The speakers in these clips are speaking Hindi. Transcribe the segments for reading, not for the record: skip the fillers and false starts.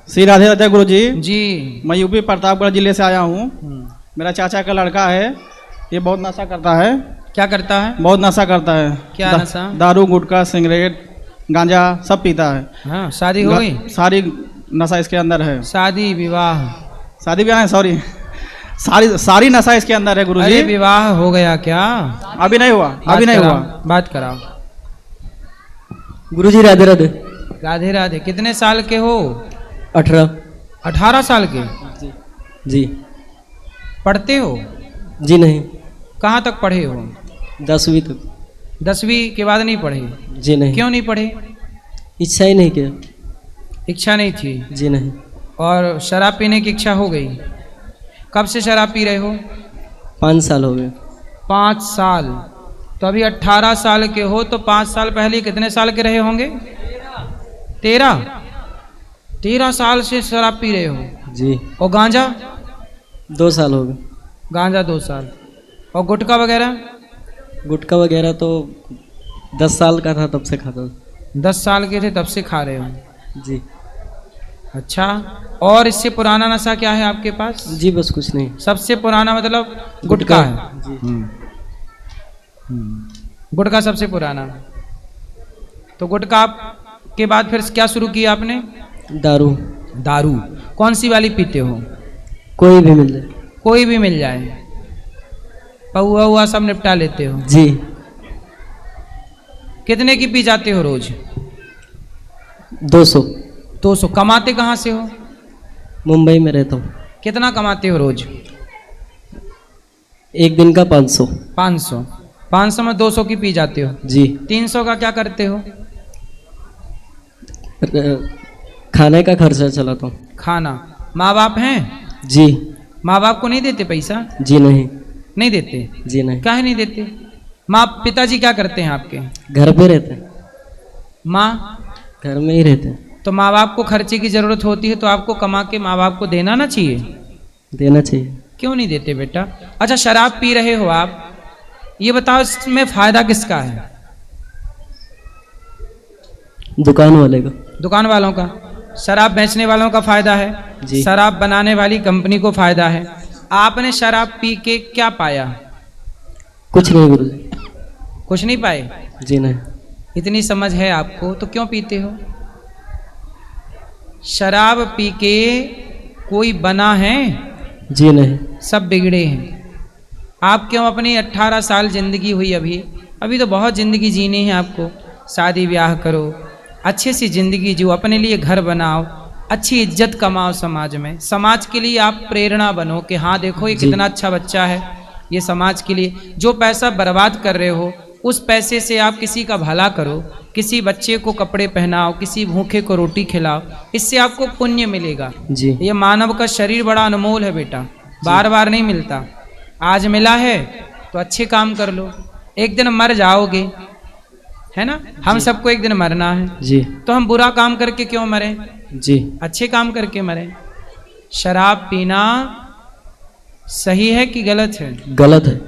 श्री राधे राधे गुरु जी। जी मैं यूपी प्रतापगढ़ जिले से आया हूँ। मेरा चाचा का लड़का है, ये बहुत नशा करता है। क्या करता है? बहुत नशा करता है। क्या नशा? दारू, गुटखा, सिगरेट, गांजा सब पीता है। हाँ, शादी हो गई? सारी नशा इसके अंदर है। शादी विवाह? शादी ब्याह है, सॉरी, सारी नशा इसके अंदर है गुरु जी। विवाह हो गया क्या? अभी नहीं हुआ, अभी नहीं हुआ। बात कराओ। गुरु जी राधे राधे। राधे राधे। कितने साल के हो? 18 साल के? जी। पढ़ते हो? जी नहीं। कहाँ तक पढ़े हो? 10वीं तक। 10वीं के बाद नहीं पढ़े? जी नहीं। क्यों नहीं पढ़े? इच्छा ही नहीं किया। इच्छा नहीं थी? जी नहीं। और शराब पीने की इच्छा हो गई? कब से शराब पी रहे हो? 5 साल हो गए। 5 साल? तो अभी 18 साल के हो, तो 5 साल पहले कितने साल के रहे होंगे? 13 साल से शराब पी रहे हो? जी। और गांजा? 2 साल हो गए। गांजा 2 साल। और गुटखा वगैरह? गुटखा वगैरह तो 10 साल का था तब से खाता था। 10 साल के थे तब से खा रहे हो? जी। अच्छा, और इससे पुराना नशा क्या है आपके पास? जी बस कुछ नहीं। सबसे पुराना मतलब गुटखा है? जी। गुटखा सबसे पुराना। तो गुटखा के बाद फिर क्या शुरू किया आपने? दारू। दारू कौन सी वाली पीते हो? कोई भी मिल जाए। कोई भी मिल जाए? पौआ हुआ सब निपटा लेते हो? जी। कितने की पी जाते हो रोज? 200। 200। कमाते कहाँ से हो? मुंबई में रहता हूँ। कितना कमाते हो रोज? एक दिन का 500। 500 में 200 की पी जाते हो? जी। 300 का क्या करते हो? खाने का खर्चा चलाता हूँ। खाना? माँ बाप हैं? जी। माँ बाप को नहीं देते पैसा? जी नहीं। नहीं देते? जी नहीं। काहे नहीं देते? माँ पिताजी क्या करते हैं आपके? घर पे रहते हैं। माँ? घर में ही रहते हैं। तो माँ बाप को खर्चे की जरूरत होती है तो आपको कमा के माँ बाप को देना ना चाहिए? देना चाहिए। क्यों नहीं देते बेटा? अच्छा, शराब पी रहे हो आप, ये बताओ इसमें फायदा किसका है? दुकान वाले का। दुकान वालों का? शराब बेचने वालों का फायदा है? जी। शराब बनाने वाली कंपनी को फायदा है। आपने शराब पी के क्या पाया? कुछ नहीं गुरु जी। कुछ नहीं पाए? जी नहीं। इतनी समझ है आपको तो क्यों पीते हो? शराब पी के कोई बना है? जी नहीं। सब बिगड़े हैं। आप क्यों अपनी 18 साल जिंदगी हुई, अभी तो बहुत जिंदगी जीनी है आपको। शादी ब्याह करो, अच्छे सी जिंदगी जियो, अपने लिए घर बनाओ, अच्छी इज्जत कमाओ समाज में। समाज के लिए आप प्रेरणा बनो कि हाँ देखो ये कितना अच्छा बच्चा है, ये समाज के लिए। जो पैसा बर्बाद कर रहे हो उस पैसे से आप किसी का भला करो, किसी बच्चे को कपड़े पहनाओ, किसी भूखे को रोटी खिलाओ, इससे आपको पुण्य मिलेगा। जी। ये मानव का शरीर बड़ा अनमोल है बेटा, बार बार नहीं मिलता। आज मिला है तो अच्छे काम कर लो, एक दिन मर जाओगे, है ना? हम सबको एक दिन मरना है। जी। तो हम बुरा काम करके क्यों मरे? जी। अच्छे काम करके मरे। शराब पीना सही है कि गलत है? गलत है।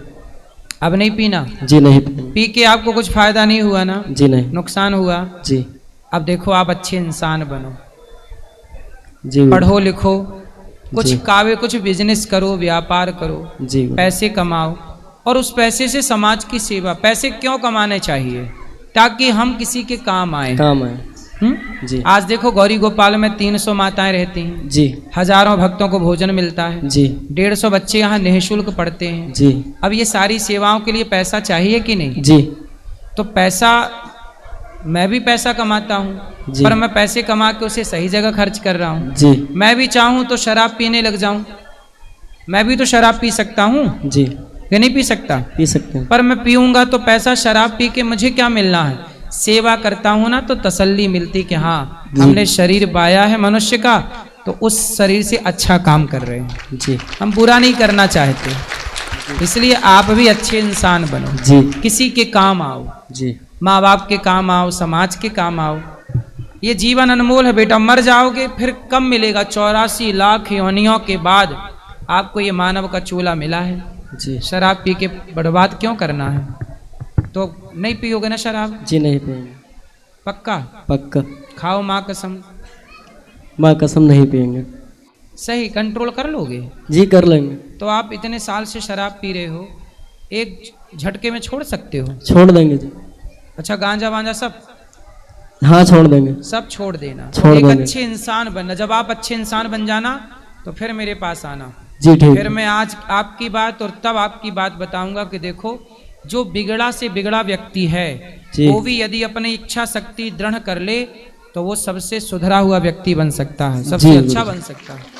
अब नहीं पीना? जी नहीं। पी के आपको कुछ फायदा नहीं हुआ ना? जी नहीं। नुकसान हुआ? जी। अब देखो आप अच्छे इंसान बनो, जी। पढ़ो लिखो, कुछ जी। कुछ बिजनेस करो, व्यापार करो, जी। पैसे कमाओ और उस पैसे से समाज की सेवा। पैसे क्यों कमाने चाहिए? ताकि हम किसी के काम आए। काम आए। जी। आज देखो गौरी गोपाल में 300 माताएं रहती हैं। जी। हजारों भक्तों को भोजन मिलता है। जी। 150 बच्चे यहाँ निःशुल्क पढ़ते हैं। जी। अब ये सारी सेवाओं के लिए पैसा चाहिए कि नहीं? जी। तो पैसा, मैं भी पैसा कमाता हूँ, पर मैं पैसे कमा के उसे सही जगह खर्च कर रहा हूँ। जी। मैं भी चाहूँ तो शराब पीने लग जाऊँ, मैं भी तो शराब पी सकता हूँ। जी। ये नहीं पी सकता? पी सकते हैं। पर मैं पीऊंगा तो पैसा, शराब पी के मुझे क्या मिलना है? सेवा करता हूँ ना तो तसल्ली मिलती कि हाँ हमने शरीर पाया है मनुष्य का, तो उस शरीर से अच्छा काम कर रहे हैं। जी। हम बुरा नहीं करना चाहते, इसलिए आप भी अच्छे इंसान बनो। जी। किसी के काम आओ। जी। माँ बाप के काम आओ, समाज के काम आओ। ये जीवन अनमोल है बेटा, मर जाओगे फिर कब मिलेगा? 84 लाख योनियों के बाद आपको ये मानव का चूल्हा मिला है। जी। शराब पी के बर्बाद क्यों करना है? तो नहीं पियोगे ना शराब? जी नहीं पिएंगे। पक्का? पक्का। खाओ माँ कसम। माँ कसम नहीं पियेंगे। सही कंट्रोल कर लोगे? जी कर लेंगे। तो आप इतने साल से शराब पी रहे हो, एक झटके में छोड़ सकते हो? छोड़ देंगे जी। अच्छा गांजा वांजा सब? हाँ छोड़ देंगे। सब छोड़ देना। छोड़ एक देंगे। अच्छे इंसान बनना। जब आप अच्छे इंसान बन जाना तो फिर मेरे पास आना। जी ठीक। फिर मैं आज आपकी बात और तब आपकी बात बताऊंगा कि देखो जो बिगड़ा से बिगड़ा व्यक्ति है वो भी यदि अपनी इच्छा शक्ति दृढ़ कर ले तो वो सबसे सुधरा हुआ व्यक्ति बन सकता है, सबसे अच्छा बन सकता है।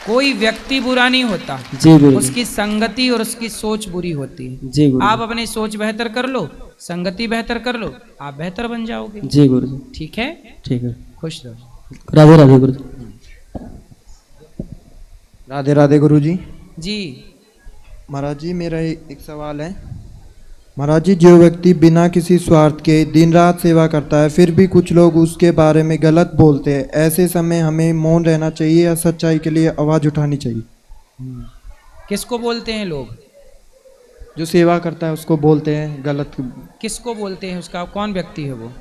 कोई व्यक्ति बुरा नहीं होता जी, उसकी संगति और उसकी सोच बुरी होती है। जी आप अपनी सोच बेहतर कर लो, संगति बेहतर कर लो, आप बेहतर बन जाओगे। जी गुरु जी। ठीक है? ठीक है। खुश रहो। राधे राधे गुरु जी। राधे राधे गुरु जी। जी महाराज जी मेरा एक सवाल है। महाराज जी जो व्यक्ति बिना किसी स्वार्थ के दिन रात सेवा करता है फिर भी कुछ लोग उसके बारे में गलत बोलते हैं, ऐसे समय हमें मौन रहना चाहिए या सच्चाई के लिए आवाज़ उठानी चाहिए? किसको बोलते हैं लोग? जो सेवा करता है उसको बोलते हैं गलत। किसको बोलते हैं? उसका कौन व्यक्ति है वो?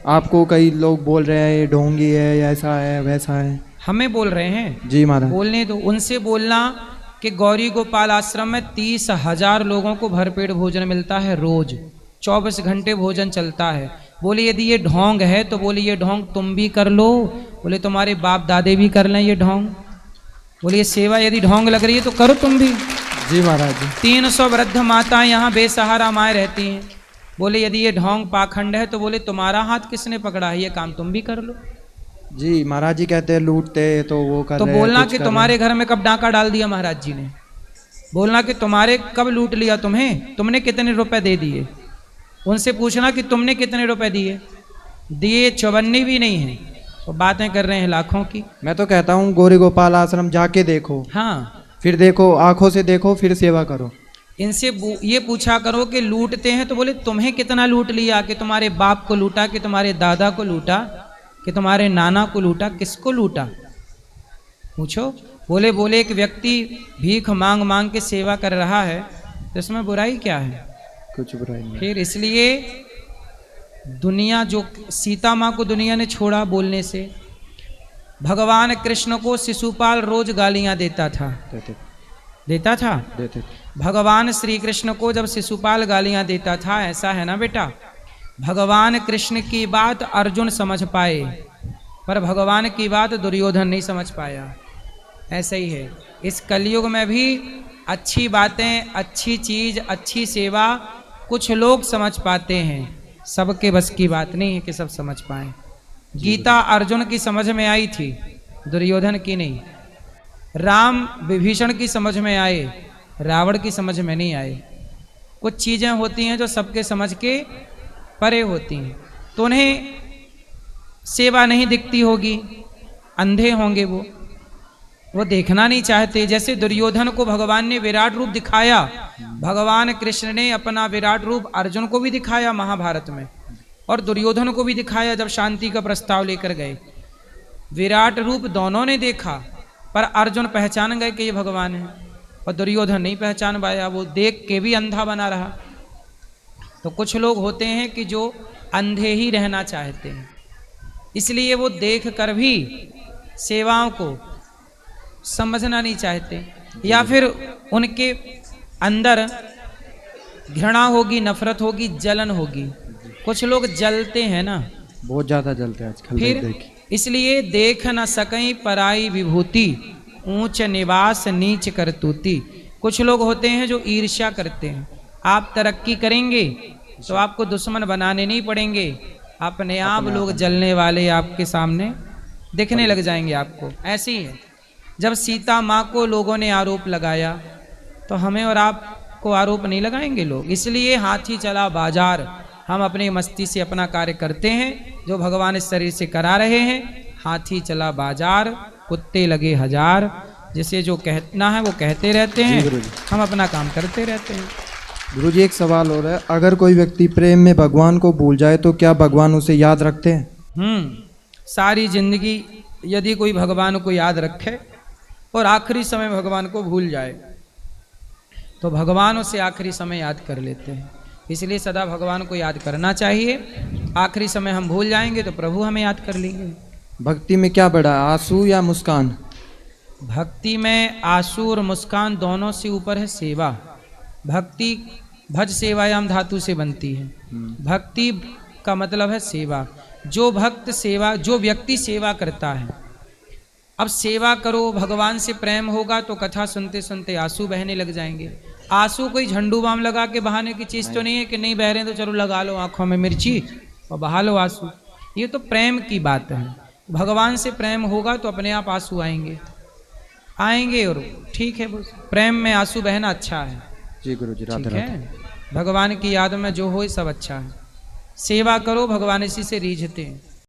आपको कई लोग बोल रहे हैं ये ढोंगी है, या ऐसा है वैसा है। हमें बोल रहे हैं? जी महाराज। बोलने दो। उनसे बोलना कि गौरी गोपाल आश्रम में 30,000 लोगों को भरपेट भोजन मिलता है रोज, 24 घंटे भोजन चलता है। बोले यदि ये ढोंग है तो बोले ये ढोंग तुम भी कर लो, बोले तुम्हारे बाप दादे भी कर लें ये ढोंग। बोले ये सेवा यदि ढोंग लग रही है तो करो तुम भी। जी महाराज जी। 300 वृद्ध माताएं यहाँ बेसहारा माए रहती हैं। बोले यदि ये ढोंग पाखंड है तो बोले तुम्हारा हाथ किसने पकड़ा है, ये काम तुम भी कर लो। जी महाराज जी कहते हैं लूटते तो वो कर तो रहे हैं, बोलना कुछ कि कर तुम्हारे घर में कब डाका डाल दिया महाराज जी ने, बोलना कि तुम्हारे कब लूट लिया तुम्हें, तुमने कितने रुपए दे दिए। उनसे पूछना कि तुमने कितने रुपए दिए, दिए 54 भी नहीं है, तो बातें कर रहे हैं लाखों की। मैं तो कहता हूँ गौरी गोपाल आश्रम जाके देखो, हाँ फिर देखो आंखों से देखो फिर सेवा करो। इनसे ये पूछा करो कि लूटते हैं तो बोले तुम्हें कितना लूट लिया, कि तुम्हारे बाप को लूटा, कि तुम्हारे दादा को लूटा, कि तुम्हारे नाना को लूटा, किसको लूटा पूछो। बोले बोले एक व्यक्ति भीख मांग मांग के सेवा कर रहा है तो इसमें बुराई क्या है? कुछ बुराई नहीं। फिर इसलिए दुनिया जो सीता माँ को दुनिया ने छोड़ा बोलने से, भगवान कृष्ण को शिशुपाल रोज गालियां देता था, देता था। भगवान श्री कृष्ण को जब शिशुपाल गालियां देता था, ऐसा है ना बेटा, भगवान कृष्ण की बात अर्जुन समझ पाए पर भगवान की बात दुर्योधन नहीं समझ पाया। ऐसा ही है इस कलयुग में भी अच्छी बातें, अच्छी चीज, अच्छी सेवा कुछ लोग समझ पाते हैं, सबके बस की बात नहीं है कि सब समझ पाए। गीता अर्जुन की समझ में आई थी, दुर्योधन की नहीं। राम विभीषण की समझ में आए, रावण की समझ में नहीं आए। कुछ चीज़ें होती हैं जो सबके समझ के परे होती हैं, तो उन्हें सेवा नहीं दिखती होगी, अंधे होंगे वो देखना नहीं चाहते। जैसे दुर्योधन को भगवान ने विराट रूप दिखाया, भगवान कृष्ण ने अपना विराट रूप अर्जुन को भी दिखाया महाभारत में, और दुर्योधन को भी दिखाया जब शांति का प्रस्ताव लेकर गए। विराट रूप दोनों ने देखा पर अर्जुन पहचान गए कि ये भगवान है, और दुर्योधन नहीं पहचान पाया, वो देख के भी अंधा बना रहा। तो कुछ लोग होते हैं कि जो अंधे ही रहना चाहते हैं, इसलिए वो देख कर भी सेवाओं को समझना नहीं चाहते, या फिर उनके अंदर घृणा होगी, नफरत होगी, जलन होगी। कुछ लोग जलते हैं ना, बहुत ज्यादा जलते हैं आजकल। फिर इसलिए देख न सकई पराई विभूति, ऊंच निवास नीच करतूती। कुछ लोग होते हैं जो ईर्ष्या करते हैं। आप तरक्की करेंगे तो आपको दुश्मन बनाने नहीं पड़ेंगे, अपने आप लोग जलने वाले आपके सामने दिखने लग जाएंगे आपको। ऐसे ही है, जब सीता माँ को लोगों ने आरोप लगाया तो हमें और आपको आरोप नहीं लगाएंगे लोग। इसलिए हाथी चला बाजार, हम अपनी मस्ती से अपना कार्य करते हैं जो भगवान इस शरीर से करा रहे हैं। हाथी चला बाजार, कुत्ते लगे हजार, जिसे जो कहना है वो कहते रहते हैं, हम अपना काम करते रहते हैं। गुरुजी एक सवाल हो रहा है, अगर कोई व्यक्ति प्रेम में भगवान को भूल जाए तो क्या भगवान उसे याद रखते हैं? सारी जिंदगी यदि कोई भगवान को याद रखे और आखिरी समय भगवान को भूल जाए तो भगवान उसे आखिरी समय याद कर लेते हैं। इसलिए सदा भगवान को याद करना चाहिए। आखिरी समय हम भूल जाएंगे तो प्रभु हमें याद कर लेंगे। भक्ति में क्या बड़ा, आंसू या मुस्कान? भक्ति में आंसू और मुस्कान दोनों से ऊपर है सेवा। भक्ति भज सेवायाम धातु से बनती है। भक्ति का मतलब है सेवा। जो भक्त सेवा, जो व्यक्ति सेवा करता है, अब सेवा करो, भगवान से प्रेम होगा तो कथा सुनते सुनते आंसू बहने लग जाएंगे। आंसू कोई झंडू बाम लगा के बहाने की चीज़ तो नहीं है कि नहीं बह रहे हैं तो चलो लगा लो आंखों में मिर्ची और बहा लो आंसू। ये तो प्रेम की बात है। भगवान से प्रेम होगा तो अपने आप आंसू आएंगे और ठीक है, प्रेम में आंसू बहना अच्छा है। जी गुरु जी, राधे ठीक राधे। है, भगवान की याद में जो हो सब अच्छा है। सेवा करो, भगवान इसी से रीझते हैं।